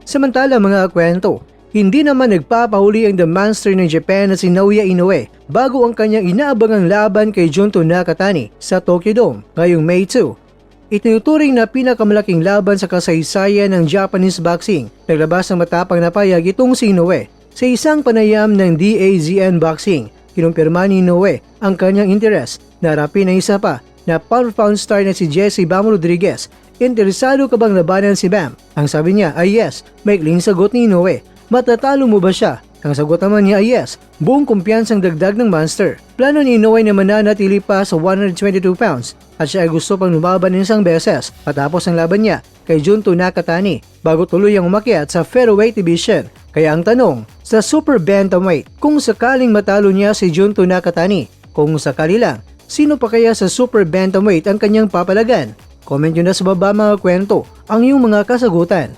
Samantala mga kwento, hindi naman nagpapahuli ang The Monster ng Japan na si Naoya Inoue bago ang kanyang inaabangang laban kay Junto Nakatani sa Tokyo Dome ngayong May 2. Itinuturing na pinakamalaking laban sa kasaysayan ng Japanese boxing. Naglabas ng matapang na payag itong si Inoue sa isang panayam ng DAZN Boxing. Kinumpirma ni Inoue ang kanyang interes na harapin ang isa pa na pound-for-pound star na si Jesse Bam Rodriguez. Interesado ka bang labanan si Bam? Ang sabi niya ay yes. Maikling sagot ni Inoue. Matatalo mo ba siya? Ang sagot naman niya ay yes. Buong kumpiyansang dagdag ng Monster. Plano ni Inoue na mananatili pa sa 122 pounds at siya ay gusto pang lumaban ng isang beses patapos ang laban niya kay Junto Nakatani bago tuluyang umakyat sa featherweight division. Kaya ang tanong, sa super bantamweight, kung sakaling matalo niya si Junto Nakatani, kung sakali lang, sino pa kaya sa super bantamweight ang kanyang papalagan? Comment nyo na sa baba mga kwento ang iyong mga kasagutan.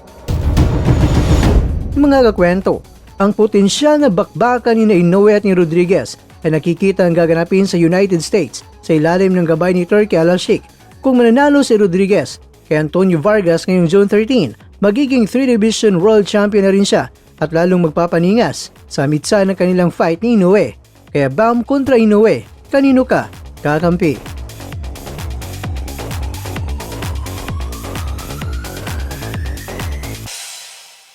Mga kakwento, ang potensyal na bakbakan ni Inoue at ni Rodriguez ay nakikita ang gaganapin sa United States sa ilalim ng gabay ni Turki Al-Sheikh. Kung mananalo si Rodriguez kay Antonio Vargas ngayong June 13, magiging 3-division world champion na rin siya at lalong magpapaningas sa mitsa ng kanilang fight ni Inoue. Kaya Bam kontra Inoue, kanino ka kakampi?